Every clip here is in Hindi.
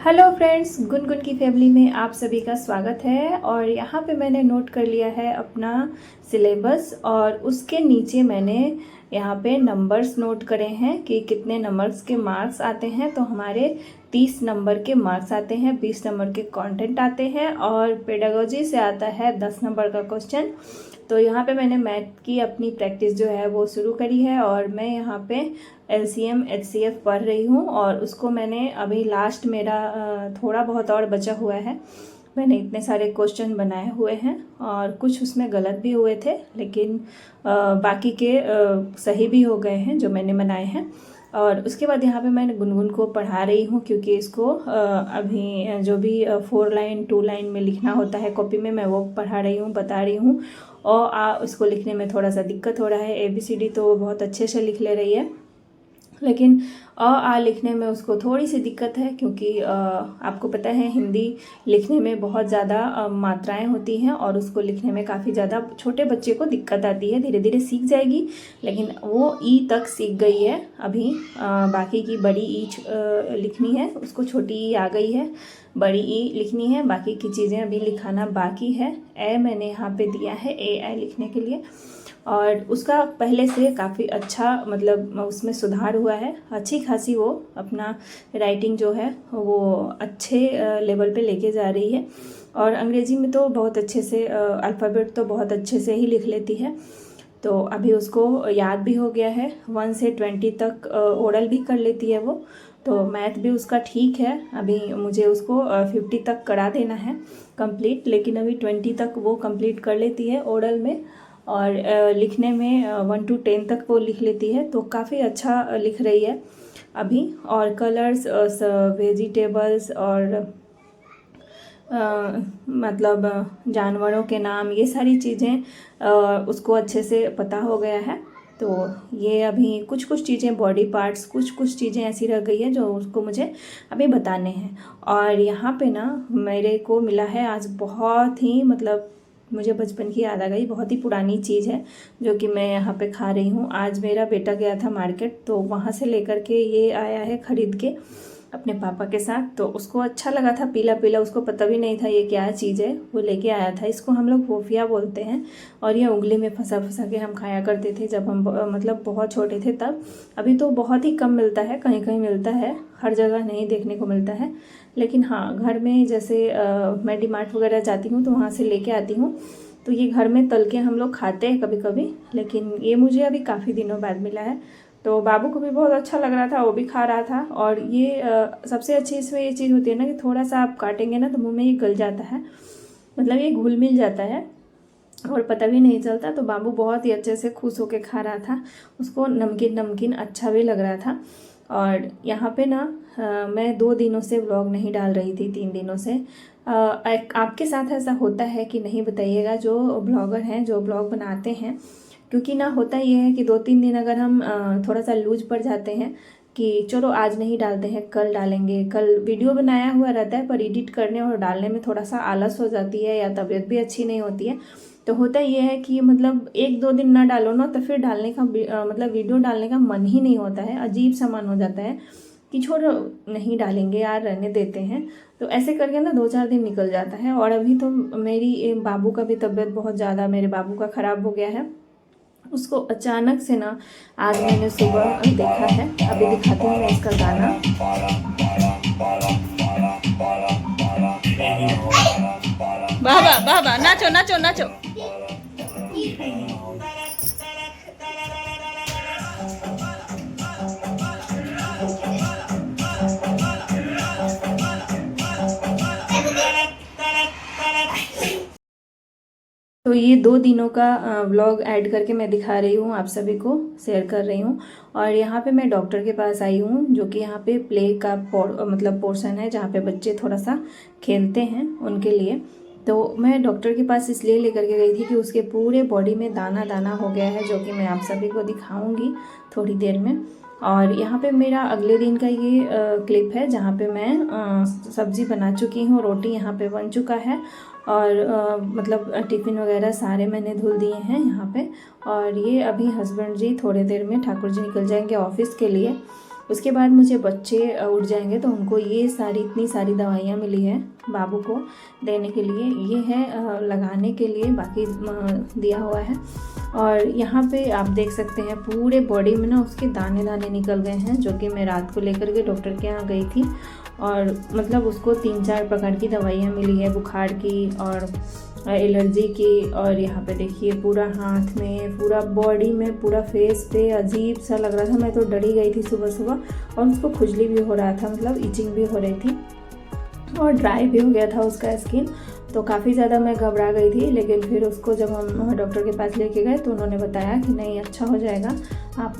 हेलो फ्रेंड्स, गुनगुन की फैमिली में आप सभी का स्वागत है। और यहाँ पे मैंने नोट कर लिया है अपना सिलेबस और उसके नीचे मैंने यहाँ पे नंबर्स नोट करे हैं कि कितने नंबर्स के मार्क्स आते हैं। तो हमारे 30 नंबर के मार्क्स आते हैं, 20 नंबर के कंटेंट आते हैं और पेडागोजी से आता है 10 नंबर का क्वेश्चन। तो यहाँ पे मैंने मैथ की अपनी प्रैक्टिस जो है वो शुरू करी है और मैं यहाँ पे LCM HCF पढ़ रही हूँ। और उसको मैंने अभी लास्ट मेरा थोड़ा बहुत और बचा हुआ है। मैंने इतने सारे क्वेश्चन बनाए हुए हैं और कुछ उसमें गलत भी हुए थे, लेकिन बाकी के सही भी हो गए हैं जो मैंने बनाए हैं। और उसके बाद यहाँ पे मैं गुनगुन को पढ़ा रही हूँ, क्योंकि इसको अभी जो भी 4 लाइन 2 लाइन में लिखना होता है कॉपी में, मैं वो पढ़ा रही हूँ, बता रही हूँ। और उसको लिखने में थोड़ा सा दिक्कत हो रहा है। ABCD तो वो बहुत अच्छे से लिख ले रही है, लेकिन आ लिखने में उसको थोड़ी सी दिक्कत है, क्योंकि आपको पता है हिंदी लिखने में बहुत ज़्यादा मात्राएं होती हैं और उसको लिखने में काफ़ी ज़्यादा छोटे बच्चे को दिक्कत आती है। धीरे धीरे सीख जाएगी, लेकिन वो ई तक सीख गई है। अभी बाकी की बड़ी ई लिखनी है, उसको छोटी ई आ गई है, बड़ी ई लिखनी है। बाकी की चीज़ें अभी लिखाना बाकी है। ए मैंने यहाँ पे दिया है AI लिखने के लिए, और उसका पहले से काफ़ी अच्छा मतलब उसमें सुधार हुआ है। अच्छी खासी वो अपना राइटिंग जो है वो अच्छे लेवल पे लेके जा रही है। और अंग्रेज़ी में तो बहुत अच्छे से अल्फ़ाबेट तो बहुत अच्छे से ही लिख लेती है। तो अभी उसको याद भी हो गया है। 1 से 20 तक ओरल भी कर लेती है वो। तो मैथ भी उसका ठीक है। अभी मुझे उसको 50 तक करा देना है कंप्लीट, लेकिन अभी 20 तक वो कंप्लीट कर लेती है ओरल में। और लिखने में 1 to 10 तक वो लिख लेती है, तो काफ़ी अच्छा लिख रही है अभी। और कलर्स, वेजिटेबल्स और मतलब जानवरों के नाम, ये सारी चीज़ें उसको अच्छे से पता हो गया है। तो ये अभी कुछ कुछ चीज़ें, बॉडी पार्ट्स, कुछ कुछ चीज़ें ऐसी रह गई है जो उसको मुझे अभी बताने हैं। और यहाँ पे ना मेरे को मिला है आज बहुत ही, मतलब मुझे बचपन की याद आ गई। बहुत ही पुरानी चीज़ है जो कि मैं यहाँ पे खा रही हूँ। आज मेरा बेटा गया था मार्केट, तो वहाँ से लेकर के ये आया है ख़रीद के अपने पापा के साथ। तो उसको अच्छा लगा था, पीला पीला, उसको पता भी नहीं था ये क्या चीज़ है, वो लेके आया था। इसको हम लोग फोफिया बोलते हैं और ये उंगली में फंसा फंसा के हम खाया करते थे जब हम मतलब बहुत छोटे थे तब। अभी तो बहुत ही कम मिलता है, कहीं कहीं मिलता है, हर जगह नहीं देखने को मिलता है। लेकिन हाँ, घर में जैसे मैं DMart वगैरह जाती हूँ तो वहाँ से लेके आती हूँ। तो ये घर में तल के हम लोग खाते हैं कभी कभी, लेकिन ये मुझे अभी काफ़ी दिनों बाद मिला है। तो बाबू को भी बहुत अच्छा लग रहा था, वो भी खा रहा था। और ये सबसे अच्छी इसमें ये चीज़ होती है ना कि थोड़ा सा आप काटेंगे ना तो मुंह में ये गल जाता है, मतलब ये घुल मिल जाता है और पता भी नहीं चलता। तो बाबू बहुत ही अच्छे से खुश होके खा रहा था, उसको नमकीन नमकीन अच्छा भी लग रहा था। और यहाँ पे ना मैं 2 दिनों से व्लॉग नहीं डाल रही थी, 3 दिनों से। आपके साथ ऐसा होता है कि नहीं बताइएगा, जो ब्लॉगर हैं, जो ब्लॉग बनाते हैं। क्योंकि ना होता ये है कि 2-3 दिन अगर हम थोड़ा सा लूज पड़ जाते हैं कि चलो आज नहीं डालते हैं, कल डालेंगे, कल वीडियो बनाया हुआ रहता है पर एडिट करने और डालने में थोड़ा सा आलस हो जाती है या तबीयत भी अच्छी नहीं होती है। तो होता ये है कि मतलब 1-2 दिन ना डालो ना तो फिर डालने का मतलब वीडियो डालने का मन ही नहीं होता है, अजीब सा मन हो जाता है कि छोड़ो नहीं डालेंगे यार, रहने देते हैं। तो ऐसे करके ना 2-4 दिन निकल जाता है। और अभी तो मेरी बाबू का भी तबीयत बहुत ज़्यादा, मेरे बाबू का ख़राब हो गया है। उसको अचानक से ना आज मैंने सुबह देखा है, अभी दिखाती हूँ मैं इसका गाना। बाबा बाबा नाचो नाचो नाचो। तो ये 2 दिनों का व्लॉग ऐड करके मैं दिखा रही हूँ, आप सभी को शेयर कर रही हूँ। और यहाँ पे मैं डॉक्टर के पास आई हूँ, जो कि यहाँ पे प्ले का मतलब पोर्शन है जहाँ पे बच्चे थोड़ा सा खेलते हैं उनके लिए। तो मैं डॉक्टर के पास इसलिए लेकर के गई थी कि उसके पूरे बॉडी में दाना दाना हो गया है, जो कि मैं आप सभी को दिखाऊंगी थोड़ी देर में। और यहाँ पे मेरा अगले दिन का ये क्लिप है जहाँ पे मैं सब्ज़ी बना चुकी हूँ, रोटी यहाँ पे बन चुका है। और मतलब टिफ़िन वगैरह सारे मैंने धुल दिए हैं यहाँ पे। और ये अभी हस्बैंड जी थोड़ी देर में ठाकुर जी निकल जाएंगे ऑफिस के लिए। उसके बाद मुझे बच्चे उठ जाएंगे तो उनको ये इतनी सारी दवाइयाँ मिली है बाबू को देने के लिए। ये है लगाने के लिए, बाकी दिया हुआ है। और यहाँ पे आप देख सकते हैं पूरे बॉडी में ना उसके दाने दाने निकल गए हैं, जो कि मैं रात को लेकर के डॉक्टर के यहाँ गई थी। और मतलब उसको 3-4 प्रकार की दवाइयाँ मिली है, बुखार की और एलर्जी की। और यहाँ पे देखिए पूरा हाथ में, पूरा बॉडी में, पूरा फेस पे अजीब सा लग रहा था। मैं तो डर ही गई थी सुबह सुबह। और उसको खुजली भी हो रहा था, मतलब इचिंग भी हो रही थी और ड्राई भी हो गया था उसका स्किन। तो काफ़ी ज़्यादा मैं घबरा गई थी। लेकिन फिर उसको जब हम डॉक्टर के पास लेके गए तो उन्होंने बताया कि नहीं, अच्छा हो जाएगा, आप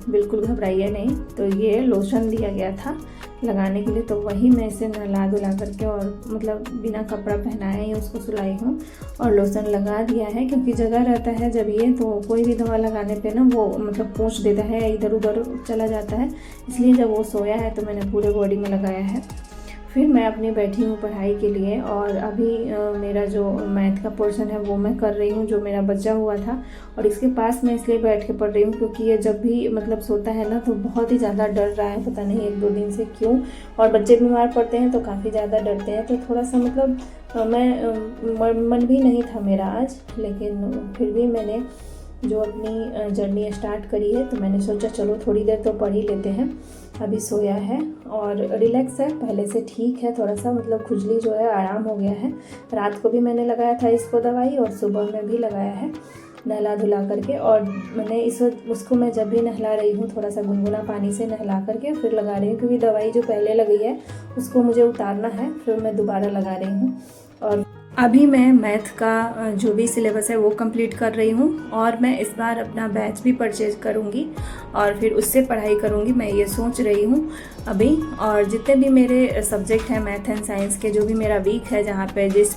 बिल्कुल घबराइए नहीं। तो ये लोशन दिया गया था लगाने के लिए, तो वही मैं इसे नहला धुला करके और मतलब बिना कपड़ा पहनाए ही उसको सुलाई हूँ और लोशन लगा दिया है। क्योंकि जगह रहता है जब ये, तो कोई भी दवा लगाने पे ना वो मतलब पोंछ देता है, इधर उधर चला जाता है। इसलिए जब वो सोया है तो मैंने पूरे बॉडी में लगाया है। फिर मैं अपनी बैठी हूँ पढ़ाई के लिए। और अभी मेरा जो मैथ का पोर्शन है वो मैं कर रही हूँ, जो मेरा बचा हुआ था। और इसके पास मैं इसलिए बैठ के पढ़ रही हूँ क्योंकि ये जब भी मतलब सोता है ना तो बहुत ही ज़्यादा डर रहा है, पता नहीं 1-2 दिन से क्यों। और बच्चे बीमार पड़ते हैं तो काफ़ी ज़्यादा डरते हैं, तो थोड़ा सा मतलब मन भी नहीं था मेरा आज। लेकिन फिर भी मैंने जो अपनी जर्नी स्टार्ट करी है तो मैंने सोचा चलो थोड़ी देर तो पढ़ ही लेते हैं। अभी सोया है और रिलैक्स है, पहले से ठीक है थोड़ा सा, मतलब खुजली जो है आराम हो गया है। रात को भी मैंने लगाया था इसको दवाई और सुबह में भी लगाया है नहला धुला करके। और मैंने उसको मैं जब भी नहला रही हूँ थोड़ा सा गुनगुना पानी से नहला करके फिर लगा रही हूँ, क्योंकि दवाई जो पहले लगी है उसको मुझे उतारना है, फिर मैं दोबारा लगा रही हूँ। और अभी मैं मैथ का जो भी सिलेबस है वो कंप्लीट कर रही हूँ और मैं इस बार अपना बैच भी परचेज करूँगी और फिर उससे पढ़ाई करूँगी, मैं ये सोच रही हूँ अभी। और जितने भी मेरे सब्जेक्ट हैं मैथ एंड साइंस के, जो भी मेरा वीक है जहाँ पे जिस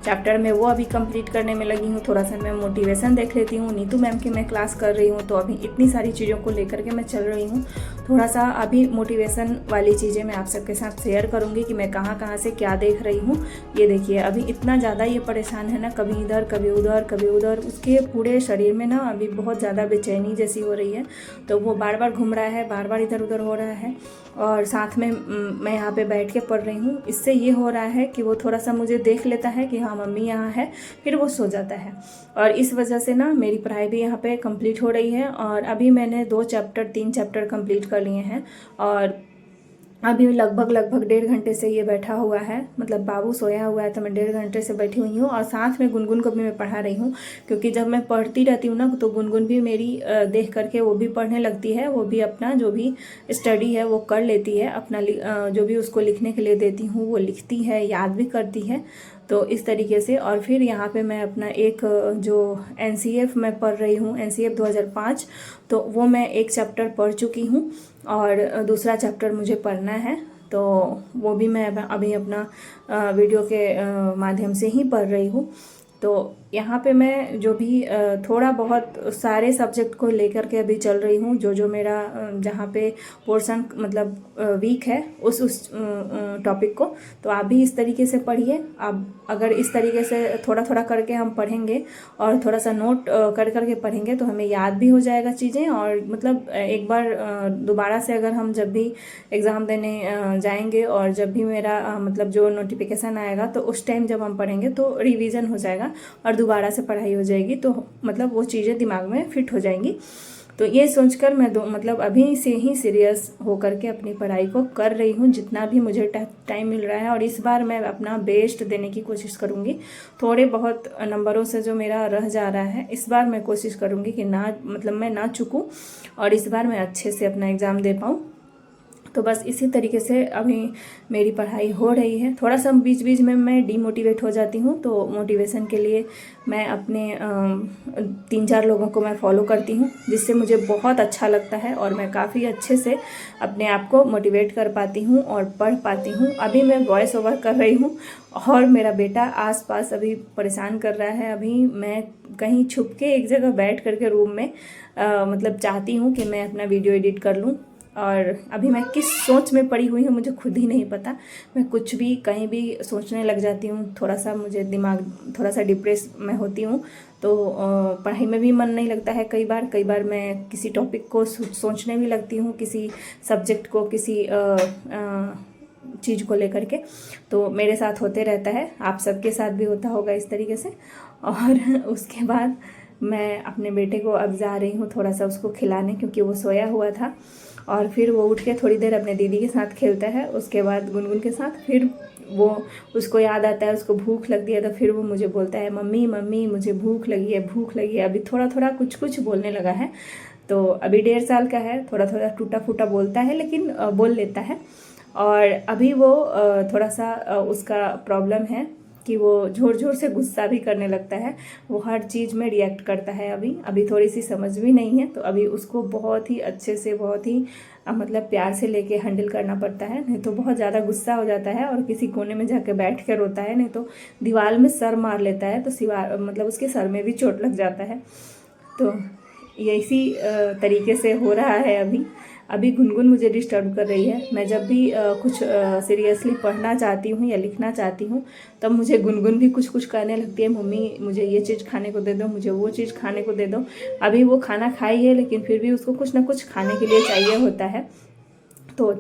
चैप्टर में, वो अभी कंप्लीट करने में लगी हूँ। थोड़ा सा मैं मोटिवेशन देख लेती हूँ, नीतू मैम की मैं क्लास कर रही हूँ, तो अभी इतनी सारी चीज़ों को लेकर के मैं चल रही हूँ। थोड़ा सा अभी मोटिवेशन वाली चीज़ें मैं आप सबके साथ शेयर करूँगी कि मैं कहाँ कहाँ से क्या देख रही हूँ। ये देखिए अभी इतना ज़्यादा ये परेशान है ना, कभी इधर कभी उधर कभी उधर, उसके पूरे शरीर में ना अभी बहुत ज़्यादा बेचैनी जैसी हो रही है। तो वो बार बार घूम रहा है, बार बार इधर उधर हो रहा है। और साथ में मैं यहाँ पे बैठ के पढ़ रही हूँ। इससे ये हो रहा है कि वो थोड़ा सा मुझे देख लेता है कि हाँ मम्मी यहाँ है, फिर वो सो जाता है। और इस वजह से ना मेरी पढ़ाई भी यहाँ पे कंप्लीट हो रही है। और अभी मैंने 3 चैप्टर कंप्लीट कर लिए हैं और अभी लगभग 1.5 घंटे से ये बैठा हुआ है, मतलब बाबू सोया हुआ है तो मैं 1.5 घंटे से बैठी हुई हूँ। और साथ में गुनगुन को भी मैं पढ़ा रही हूँ, क्योंकि जब मैं पढ़ती रहती हूँ ना तो गुनगुन भी मेरी देख करके वो भी पढ़ने लगती है। वो भी अपना जो भी स्टडी है वो कर लेती है, अपना जो भी उसको लिखने के लिए देती हूँ वो लिखती है, याद भी करती है। तो इस तरीके से। और फिर यहाँ पे मैं अपना एक जो NCF मैं पढ़ रही हूँ, NCF 2005, तो वो मैं एक चैप्टर पढ़ चुकी हूँ और दूसरा चैप्टर मुझे पढ़ना है। तो वो भी मैं अभी अपना वीडियो के माध्यम से ही पढ़ रही हूँ। तो यहाँ पे मैं जो भी थोड़ा बहुत सारे सब्जेक्ट को लेकर के अभी चल रही हूँ, जो मेरा जहाँ पे पोर्शन मतलब वीक है उस टॉपिक को। तो आप भी इस तरीके से पढ़िए। आप अगर इस तरीके से थोड़ा थोड़ा करके हम पढ़ेंगे और थोड़ा सा नोट कर करके पढ़ेंगे तो हमें याद भी हो जाएगा चीज़ें। और मतलब एक बार दोबारा से अगर हम जब भी एग्ज़ाम देने जाएंगे और जब भी मेरा मतलब जो नोटिफिकेशन आएगा तो उस टाइम जब हम पढ़ेंगे तो रिवीजन हो जाएगा और दोबारा से पढ़ाई हो जाएगी, तो मतलब वो चीज़ें दिमाग में फिट हो जाएंगी। तो ये सोचकर मैं मतलब अभी से ही सीरियस होकर के अपनी पढ़ाई को कर रही हूँ, जितना भी मुझे टाइम मिल रहा है। और इस बार मैं अपना बेस्ट देने की कोशिश करूँगी। थोड़े बहुत नंबरों से जो मेरा रह जा रहा है, इस बार मैं कोशिश करूँगी कि मैं ना चूकूँ और इस बार मैं अच्छे से अपना एग्ज़ाम दे पाऊँ। तो बस इसी तरीके से अभी मेरी पढ़ाई हो रही है। थोड़ा सा बीच बीच में मैं डीमोटिवेट हो जाती हूँ, तो मोटिवेशन के लिए मैं अपने 3-4 लोगों को मैं फॉलो करती हूँ, जिससे मुझे बहुत अच्छा लगता है और मैं काफ़ी अच्छे से अपने आप को मोटिवेट कर पाती हूँ और पढ़ पाती हूँ। अभी मैं वॉइस ओवर कर रही हूँ और मेरा बेटा आसपास अभी परेशान कर रहा है। अभी मैं कहीं छुप के एक जगह बैठ करके रूम में मतलब चाहती हूँ कि मैं अपना वीडियो एडिट कर लूँ और अभी मैं किस सोच में पड़ी हुई हूँ मुझे खुद ही नहीं पता। मैं कुछ भी कहीं भी सोचने लग जाती हूँ, थोड़ा सा मुझे दिमाग थोड़ा सा डिप्रेस मैं होती हूँ, तो पढ़ाई में भी मन नहीं लगता है। कई बार मैं किसी टॉपिक को सोचने भी लगती हूँ, किसी सब्जेक्ट को, किसी चीज़ को लेकर के। तो मेरे साथ होते रहता है, आप सबके साथ भी होता होगा इस तरीके से। और उसके बाद मैं अपने बेटे को अब जा रही हूँ थोड़ा सा उसको खिलाने, क्योंकि वो सोया हुआ था। और फिर वो उठ के थोड़ी देर अपने दीदी के साथ खेलता है, उसके बाद गुनगुन के साथ। फिर वो उसको याद आता है, उसको भूख लगती है, तो फिर वो मुझे बोलता है मम्मी मम्मी मुझे भूख लगी है, भूख लगी है। अभी थोड़ा थोड़ा कुछ कुछ बोलने लगा है। तो अभी 1.5 साल का है, थोड़ा थोड़ा टूटा फूटा बोलता है, लेकिन बोल लेता है। और अभी वो थोड़ा सा उसका प्रॉब्लम है कि वो ज़ोर ज़ोर से गुस्सा भी करने लगता है, वो हर चीज़ में रिएक्ट करता है। अभी थोड़ी सी समझ भी नहीं है, तो अभी उसको बहुत ही अच्छे से, बहुत ही मतलब प्यार से लेके हैंडल करना पड़ता है, नहीं तो बहुत ज़्यादा गुस्सा हो जाता है और किसी कोने में जाके बैठ कर रोता है, नहीं तो दीवार में सर मार लेता है, तो मतलब उसके सर में भी चोट लग जाता है। तो ये इसी तरीके से हो रहा है। अभी गुनगुन मुझे डिस्टर्ब कर रही है। मैं जब भी कुछ सीरियसली पढ़ना चाहती हूँ या लिखना चाहती हूँ, तब मुझे गुनगुन भी कुछ कुछ कहने लगती है, मम्मी मुझे ये चीज़ खाने को दे दो, मुझे वो चीज़ खाने को दे दो। अभी वो खाना खाई है, लेकिन फिर भी उसको कुछ ना कुछ खाने के लिए चाहिए होता है। तो